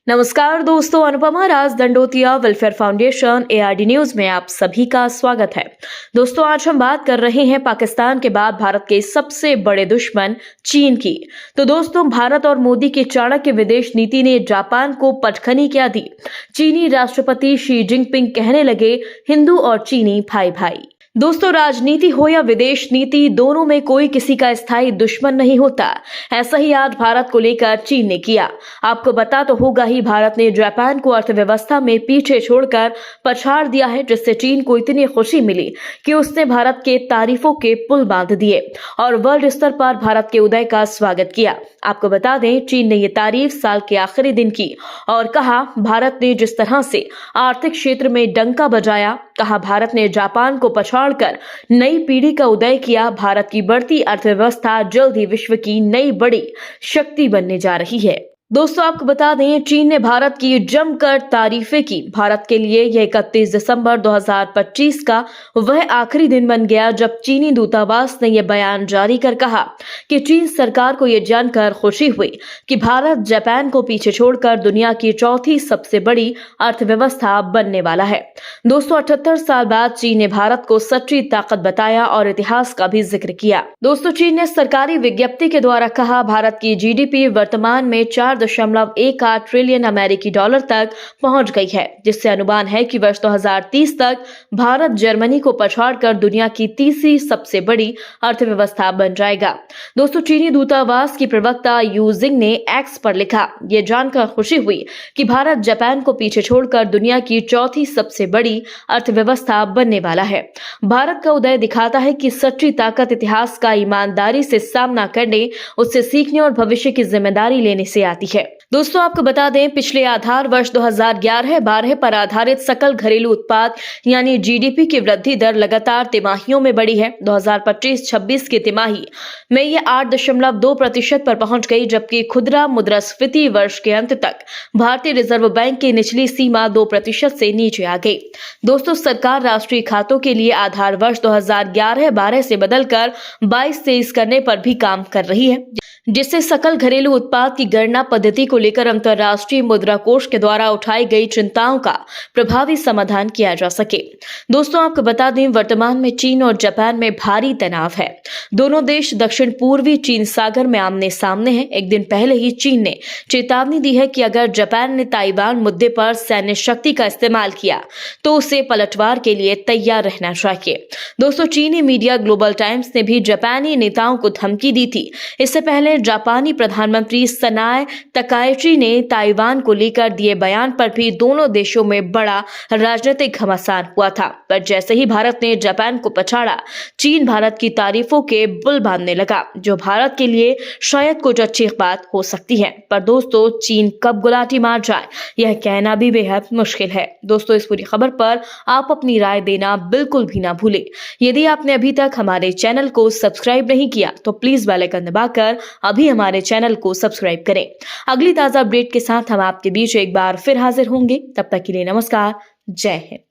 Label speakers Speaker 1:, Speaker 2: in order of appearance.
Speaker 1: नमस्कार दोस्तों, Anupama Raj Dandotiya welfare foundation ARD news में आप सभी का स्वागत है। दोस्तों, आज हम बात कर रहे हैं पाकिस्तान के बाद भारत के सबसे बड़े दुश्मन चीन की। तो दोस्तों, भारत और मोदी की चाणक्य विदेश नीति ने जापान को पटखनी क्या दी। चीनी राष्ट्रपति शी जिनपिंग कहने लगे, हिंदू और चीनी भाई भाई। दोस्तों, राजनीति हो या विदेश नीति, दोनों में कोई किसी का स्थायी दुश्मन नहीं होता। ऐसा ही आज भारत को लेकर चीन ने किया। आपको पता तो होगा ही, भारत ने जापान को अर्थव्यवस्था में पीछे छोड़कर पछाड़ दिया है, जिससे चीन को इतनी खुशी मिली कि उसने भारत के तारीफों के पुल बांध दिए और वर्ल्ड स्तर पर भारत के उदय का स्वागत किया। आपको बता दें, चीन ने ये तारीफ साल के आखिरी दिन की और कहा, भारत ने जिस तरह से आर्थिक क्षेत्र में डंका बजाया, कहा भारत ने जापान को पछाड़कर नई पीढ़ी का उदय किया। भारत की बढ़ती अर्थव्यवस्था जल्द ही विश्व की नई बड़ी शक्ति बनने जा रही है। दोस्तों, आपको बता दें, चीन ने भारत की जमकर तारीफें की। भारत के लिए यह 31 दिसंबर 2025 का वह आखिरी दिन बन गया जब चीनी दूतावास ने यह बयान जारी कर कहा कि चीन सरकार को यह जानकर खुशी हुई कि भारत जापान को पीछे छोड़कर दुनिया की चौथी सबसे बड़ी अर्थव्यवस्था बनने वाला है। दोस्तों, 78 साल बाद चीन ने भारत को सच्ची ताकत बताया और इतिहास का भी जिक्र किया। दोस्तों, चीन ने सरकारी विज्ञप्ति के द्वारा कहा, भारत की GDP वर्तमान में 4.18 ट्रिलियन अमेरिकी डॉलर तक पहुंच गई है, जिससे अनुमान है कि वर्ष 2030 तक भारत जर्मनी को पछाड़कर दुनिया की तीसरी सबसे बड़ी अर्थव्यवस्था बन जाएगा। दोस्तों, चीनी दूतावास की प्रवक्ता यू जिंग ने एक्स पर लिखा, यह जानकर खुशी हुई कि भारत जापान को पीछे छोड़कर दुनिया की चौथी सबसे बड़ी अर्थव्यवस्था बनने वाला है। भारत का उदय दिखाता है कि सच्ची ताकत इतिहास का ईमानदारी से सामना करने, उससे सीखने और भविष्य की जिम्मेदारी लेने से आती है। दोस्तों, आपको बता दें, पिछले आधार वर्ष 2011-12 पर आधारित सकल घरेलू उत्पाद यानी GDP की वृद्धि दर लगातार तिमाहियों में बढ़ी है। 2025-26 की तिमाही में यह 8.2% पर पहुंच गई, जबकि खुदरा मुद्रास्फीति वर्ष के अंत तक भारतीय रिजर्व बैंक की निचली सीमा 2% से नीचे आ गई। दोस्तों, सरकार राष्ट्रीय खातों के लिए आधार वर्ष 2011-12 से बदलकर 22-23 करने पर भी काम कर रही है, जिससे सकल घरेलू उत्पाद की गणना पद्धति को लेकर अंतर्राष्ट्रीय मुद्रा कोष के द्वारा उठाई गई चिंताओं का प्रभावी समाधान किया जा सके। दोस्तों, आपको बता दें, वर्तमान में चीन और जापान में भारी तनाव है। दोनों देश दक्षिण पूर्वी चीन सागर में आमने सामने हैं। एक दिन पहले ही चीन ने चेतावनी दी है कि अगर जापान ने ताइवान मुद्दे पर सैन्य शक्ति का इस्तेमाल किया तो उसे पलटवार के लिए तैयार रहना चाहिए। दोस्तों, चीनी मीडिया ग्लोबल टाइम्स ने भी जापानी नेताओं को धमकी दी थी। इससे पहले जापानी प्रधानमंत्री सनाए तकाइची ने ताइवान को लेकर दिए बयान पर भी दोनों देशों में बड़ा राजनीतिक घमासान हुआ था। पर जैसे ही भारत ने जापान को पछाड़ा, चीन भारत की तारीफों के बुल बांधने लगा, जो भारत के लिए शायद कुछ अच्छी बात हो सकती है। पर दोस्तों, चीन कब गुलाटी मार जाए, यह कहना भी बेहद मुश्किल है। दोस्तों, इस पूरी खबर पर आप अपनी राय देना बिल्कुल भी ना भूलें। यदि आपने अभी तक हमारे चैनल को सब्सक्राइब नहीं किया तो प्लीज बेल आइकन दबाकर अभी हमारे चैनल को सब्सक्राइब करें। अगली ताजा अपडेट के साथ हम आपके बीच एक बार फिर हाजिर होंगे। तब तक के लिए नमस्कार, जय हिंद।